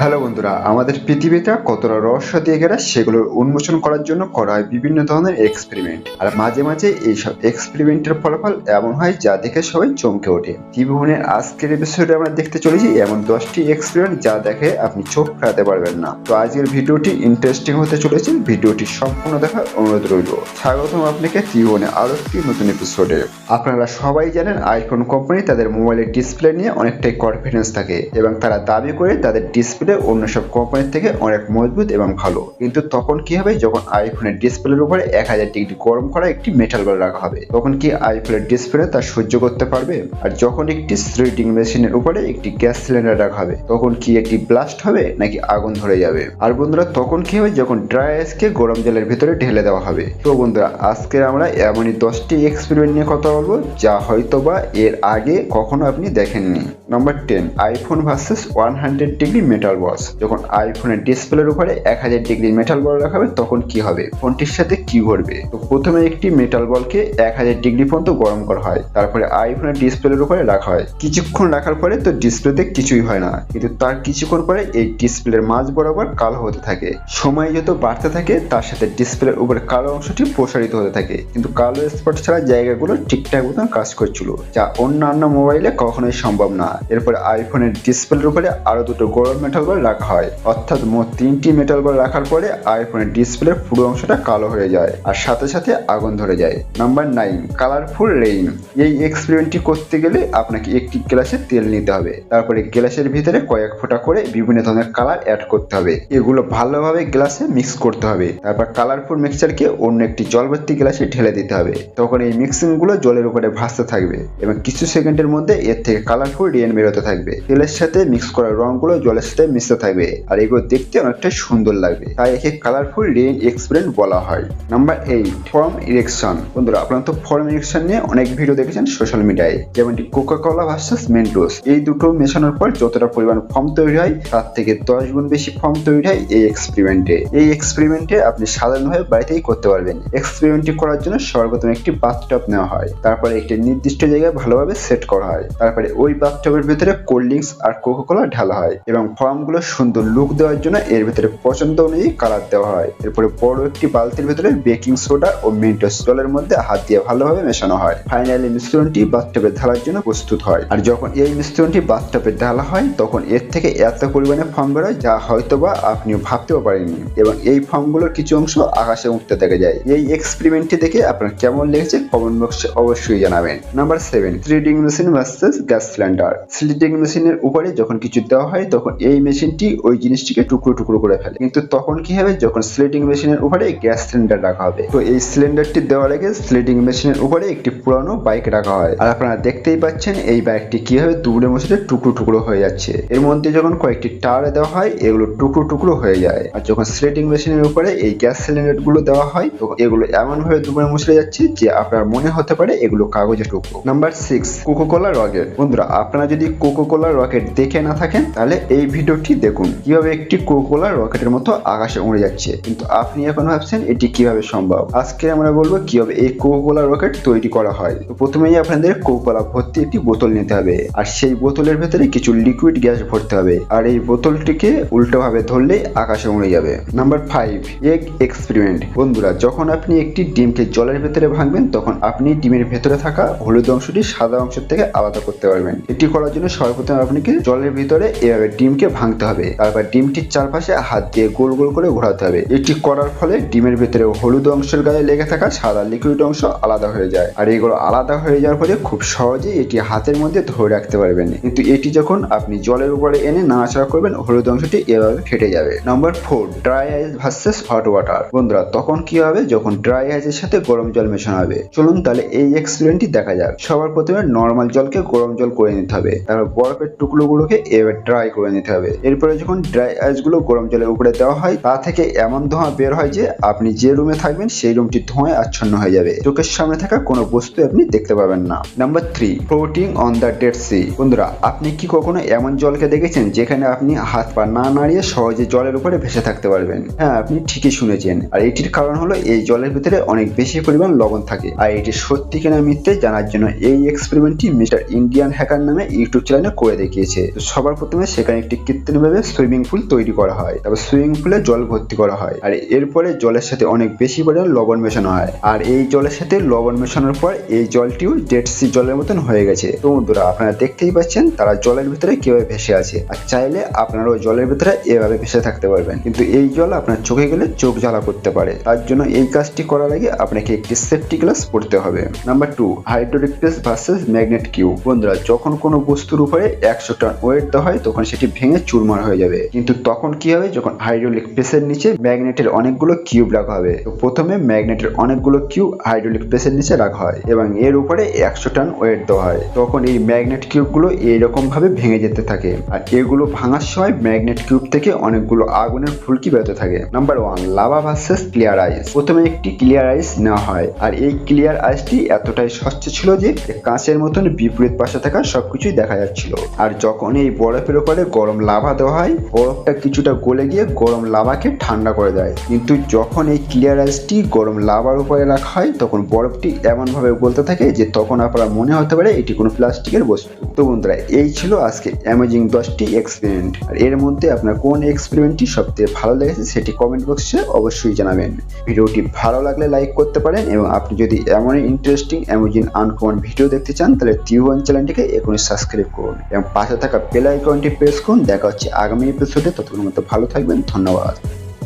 Hello বন্ধুরা, আমাদের পৃথিবীটা কতটা রহস্য দিয়ে ঘেরা সেগুলোর উন্মোচন করার জন্য করা হয় বিভিন্ন ধরনের এক্সপেরিমেন্ট। আর মাঝে মাঝে এইসব এক্সপেরিমেন্টের ফলাফল এমন হয় যা দেখে সবাই চমকে ওঠে। ত্রিভুবনের আজকের এপিসোডে আমরা দেখতে চলেছি এমন 10টি এক্সপেরিমেন্ট যা দেখে আপনি চোখ ফেরাতে পারবেন না। তো আজকের ভিডিওটি ইন্টারেস্টিং হতে চলেছে, ভিডিওটি সম্পূর্ণ দেখার অনুরোধ রইল। স্বাগতম আপনাকে ত্রিভুবনের আরো একটি নতুন এপিসোডে। আপনারা সবাই জানেন আইফোন কোম্পানি তাদের মোবাইলের ডিসপ্লে নিয়ে অনেকটাই কনফিডেন্স থাকে এবং তারা দাবি করে তাদের ডিসপ্লে অন্য সব কোম্পানির থেকে অনেক মজবুত এবং ভালো। কিন্তু তখন কি হবে, যখন আইফোনের ডিসপ্লের উপরে 1000 ডিগ্রি গরম করা একটি মেটাল বল রাখা হবে, তখন কি আইফোনের ডিসপ্লে তা সহ্য করতে পারবে? আর যখন একটি থ্রেডিং মেশিনের উপরে একটি গ্যাস সিলিন্ডার রাখা হবে, তখন কি একটি ব্লাস্ট হবে নাকি আগুন ধরে যাবে? আর বন্ধুরা তখন কি হবে যখন ড্রাই আইসকে গরম জলের ভিতরে ঢেলে দেওয়া হবে? তো বন্ধুরা আজকে আমরা এমনই 10টি এক্সপেরিমেন্ট নিয়ে কথা বলবো যা হয়তোবা এর আগে কখনো আপনি দেখেননি। Number 10, iPhone versus 100 degree metal box. যখন আইফোনের ডিসপ্লের উপরে 1000 ডিগ্রি মেটাল বল রাখা হবে তখন কি হবে, ফোনটির সাথে কি ঘটবে? তো প্রথমে একটি মেটাল বলকে 1000 ডিগ্রি পর্যন্ত গরম করা হয়, তারপরে আইফোনের ডিসপ্লের উপরে রাখা হয়। কিছুক্ষণ রাখার পরে তো ডিসপ্লেতে কিছুই হয় না, কিন্তু তার কিছুক্ষণ পরে এই ডিসপ্লের মাঝ বরাবর কালো হতে থাকে। সময় যত বাড়তে থাকে তার সাথে ডিসপ্লের উপরে কালো অংশটি প্রসারিত হতে থাকে, কিন্তু কালো স্পট ছাড়া জায়গাগুলো ঠিকঠাক মতন কাজ করছিল, যা অন্যান্য মোবাইলে কখনোই সম্ভব না। এরপরে আইফোনের ডিসপ্লের উপরে আরো দুটো গরম মেটাল বল রাখা হয়, অর্থাৎ মোট 3টি মেটাল বল রাখার পরে আইফোনের ডিসপ্লের পুরো অংশটা কালো হয়ে যায় আর সাথে সাথে আগুন ধরে যায়। Number 9, colourful rain. এই এক্সপেরিমেন্টটি করতে গেলে আপনাকে একটি গ্লাসে তেল নিতে হবে, তারপরে গ্লাসের ভিতরে কয়েক ফোঁটা করে বিভিন্ন ধরনের কালার অ্যাড করতে হবে। এগুলো ভালোভাবে গ্লাসে মিক্স করতে হবে, তারপর কালারফুল মিক্সচারকে অন্য একটি জলভর্তি গ্লাসে ঢেলে দিতে হবে। তখন এই মিক্সিং গুলো জলের উপরে ভাসতে থাকবে এবং কিছু সেকেন্ডের মধ্যে এর থেকে কালারফুল রেইন বেরোতে থাকবে। তেলের সাথে মিক্স করা রঙগুলো জলের সাথে মিশতে থাকবে আর এগুলো দেখতে অনেকটা সুন্দর লাগবে, তাই একে কালারফুল রেইন এক্সপেরিমেন্ট বলা হয়। Number 8, form erection. বন্ধুরা আপনারা তো ফর্ম ইরেকশন নিয়ে অনেক ভিডিও দেখেছেন সোশ্যাল মিডিয়ায়, যেমনটি কোকা কোলা ভার্সেস মেন্টোস। এই দুটো মেশানোর পর যতটা পরিমাণ ফর্ম তৈরি হয় তার থেকে 10 গুণ বেশি ফর্ম তৈরি হয় এই এক্সপেরিমেন্টে। এই এক্সপেরিমেন্টে আপনি সাধারণভাবে বাড়িতেই করতে পারবেন। এক্সপেরিমেন্টটি করার জন্য সর্বপ্রথম একটি বাথটব নেওয়া হয়, তারপরে একটি নির্দিষ্ট জায়গায় ভালোভাবে সেট করা হয়, তারপরে ওই বাথটবের ভিতরে কোল্ড ড্রিঙ্কস আর কোকা কোলা ঢালা হয় এবং ফর্মগুলো সুন্দর লুক দেওয়ার জন্য এর ভিতরে পছন্দ অনুযায়ী কালার দেওয়া হয়। এরপরে বড় একটি বালতির ভিতরে বেকিং সোডা ও মেন্টোস জলের মধ্যে হাত দিয়ে ভালোভাবে মেশানো হয়। ফাইনালি মিশ্রণটি বাথটবে ঢালার জন্য প্রস্তুত হয়। আর যখন এই মিশ্রণটি বাথটবে ঢালা হয় তখন এর থেকে এত পরিমাণে ফর্ম বেরোয় যা হয়তোবা আপনিও ভাবতেও পারেননি, এবং এই ফর্মগুলোর কিছু অংশ আকাশে উঠতে দেখা যায়। এই এক্সপেরিমেন্টটি দেখে আপনার কেমন লেগেছে কমেন্ট বক্সে অবশ্যই জানাবেন। Number 7, sliding machine versus gas cylinder. Sliding মেশিনের উপরে যখন কিছু দেওয়া হয় তখন এই মেশিনটি ওই জিনিসটিকে টুকরো টুকরো করে ফেলে, কিন্তু তখন কি হবে যখন স্লিডিং মেশিনের উপরে গ্যাস সিলিন্ডার রাখা হবে। তো এই সিলিন্ডারটি দেওয়ার আগে স্লিডিং মেশিনের উপরে একটি পুরানো বাইক রাখা হয়, আর আপনারা দেখতেই পাচ্ছেন এই বাইকটি কিভাবে দুবড়ে মুচড়ে টুকরো টুকরো হয়ে যাচ্ছে। এর মধ্যে যখন কয়েকটি টায়ার দেওয়া হয় এগুলো টুকরো টুকরো হয়ে যায়, আর যখন স্লিডিং মেশিনের উপরে এই গ্যাস সিলিন্ডার গুলো দেওয়া হয় তখন এগুলো এমন ভাবে দুবড়ে মুচড়ে যাচ্ছে যে আপনার মনে হতে পারে এগুলো কাগজের টুকরো। Number 6, Coca Cola rocket. বন্ধুরা আপনারা যদি কোকা কোলা রকেট দেখে না থাকেন তাহলে এই ভিডিওটি দেখুন, কিভাবে একটি কোকা কোলা রকেটের মতো আকাশে উড়ে যাচ্ছে, কিন্তু আপনি এখন ভাবছেন এটি কিভাবে সম্ভব। আজকে আমরা বলবো কিভাবে এই কোকা কোলা রকেট তৈরি করা হয়। তো প্রথমেই আপনাদের কোকা কোলা ভর্তি একটি বোতল নিতে হবে, আর সেই বোতলের ভেতরে কিছু লিকুইড গ্যাস ভরতে হবে, আর এই বোতলটিকে উল্টো ভাবে ধরলেই আকাশে উড়ে যাবে। Number 5, egg experiment. বন্ধুরা যখন আপনি একটি ডিমকে জলের ভেতরে ভাঙবেন তখন আপনি ডিমের ভেতরে থাকা হলুদ অংশটি সাদা অংশের থেকে আলাদা করতে পারবেন। এটি করার জন্য সর্বপ্রথম আপনাকে জলের ভিতরে এভাবে ডিমকে ভাঙতে হবে, তারপর ডিমটির চারপাশে হাত দিয়ে গোল গোল করে ঘোরাতে হবে। এটি করার ফলে ডিমের ভেতরে হলুদ অংশের গায়ে লেগে থাকা সাদা লিকুইড অংশ আলাদা হয়ে যায়, আর এগুলো আলাদা হয়ে যাওয়ার পরে খুব সহজেই এটি হাতের মধ্যে ধরে রাখতে পারবেন, কিন্তু এটি যখন আপনি জলের উপরে এনে নাড়াচাড়া করবেন হলুদ অংশটি এভাবে ফেটে যাবে। নাম্বার 4, ড্রাই আইস ভার্সেস হট ওয়াটার। বন্ধুরা তখন কি হবে যখন ড্রাই আইসের সাথে গরম জল মেশানো হবে। চলুন তাহলে এই এক্সপেরিমেন্টটি দেখা যাক। সবার প্রথমে নর্মাল জলকে গরম জল করে নিতে হবে, তারপর বরফের টুকরোগুলোকে এভাবে ড্রাই করে নিতে হবে। এরপরে যখন ড্রাই আইস গুলো গরম জলের উপরে দেওয়া হয় তা থেকে এমন ধোঁয়া বের হয় যে আপনি যে রুমে থাকবেন সেই রুমটি ধোঁয়ায় আচ্ছন্ন হয়ে যাবে, চোখের সামনে থাকা কোনো বস্তু আপনি দেখতে পাবেন না। Number 3, floating on the Dead Sea. বন্ধুরা আপনি কি কখনো এমন জলকে দেখেছেন যেখানে আপনি হাত পা না নাড়িয়ে সহজে জলের উপরে ভেসে থাকতে পারবেন? হ্যাঁ আপনি ঠিকই শুনেছেন, আর এটির কারণ হলো এই জলের ভিতরে অনেক বেশি পরিমাণ লবণ থাকে। আর এটি সত্যি কিনা মিথ্যে জানার জন্য এই এক্সপেরিমেন্টটি মিস্টার ইন্ডিয়ান হ্যাকার নামে ইউটিউব চ্যানেলে করে দেখিয়েছে। তো সবার প্রথমে সেখানে একটি কৃত্রিম ভাবে সুইমিং পুল তৈরি করা হয়, তারপর সুইমিং পুলে জল ভর্তি করা হয়, আর এরপরে জলের সাথে অনেক বেশি পরিমাণ লবণ মেশানো হয়, আর এই জলের সাথে লবণ মেশানোর পর এই জলটিও ডেড সি জলের মতন হয়ে গেছে। তো বন্ধুরা আপনারা দেখতেই পাচ্ছেন তারা জলের ভিতরে কিভাবে ভেসে আছে, আর চাইলে আপনারাও জলের ভিতরে এভাবে ভেসে থাকতে পারবেন, কিন্তু এই জল আপনার চোখে গেলে চোখ জ্বালা করতে পারে। তার জন্য এই কাজটি করার আগে আপনাকে একটি সেফটি গ্লাস পড়তে হবে। Number 2, hydraulic press versus magnet cube. বন্ধুরা যখন কোনো বস্তুর উপরে 100 টন ওয়েট দেওয়া হয় তখন সেটি ভেঙে চুরমার হয়ে যাবে, কিন্তু তখন কি হবে, যখন হাইড্রোলিক প্রেসের নিচে ম্যাগনেটের অনেকগুলো কিউব রাখা হবে। তো প্রথমে ম্যাগনেটের অনেকগুলো কিউব হাইড্রোলিক প্রেসের নিচে রাখা হয় এবং এর উপরে 100 টন ওয়েট দেওয়া হয়, তখন এই ম্যাগনেট কিউবগুলো এইরকম ভাবে ভেঙে যেতে থাকে, আর এগুলো ভাঙার সময় ম্যাগনেট কিউব থেকে অনেকগুলো আগুনের ফুলকি বেরোতে থাকে। নাম্বার 1, লাভা ভার্সেস ক্লিয়ার আইস। প্রথমে একটি ক্লিয়ার আইস নেওয়া হয়, আর এই ক্লিয়ার আইসটি এতটাই স্বচ্ছ ছিল যে কাঁচের মতন বিপরীত পাশে থাকা সবকিছুই দেখা যাচ্ছিল। আর যখন এই বরফের উপরে গরম লাভা দেওয়া হয়, বরফটা কিছুটা গলে গিয়ে গরম লাভাকে ঠান্ডা করে দেয়, কিন্তু যখন এই ক্লিয়ার আইসটি গরম লাভার উপরে রাখা হয় তখন বরফটি এমন ভাবে গলতে থাকে যে তখন আপনার মনে হতে পারে এটি কোনো প্লাস্টিকের বস্তু। তো বন্ধুরা এই ছিল আজকে অ্যামেজিং 10টি এক্সপেরিমেন্ট, আর এর মধ্যে আপনার কোন এক্সপেরিমেন্টটি সবথেকে ভালো লেগেছে সেটি কমেন্ট বক্সে অবশ্যই জানাবেন। ভিডিওটি ভালো লাগলে লাইক করতে পারেন, এবং আপনি যদি এমনই ইন্টারেস্টিং অ্যামেজিং আনকমন ভিডিও দেখতে চান তাহলে ত্রিভুবন চ্যানেলটিকে এখনই সাবস্ক্রাইব করুন এবং পাশে থাকা বেল আইকনটি প্রেস করুন। দেখা হচ্ছে আগামী এপিসোডে, ততক্ষণ মতো ভালো থাকবেন, ধন্যবাদ।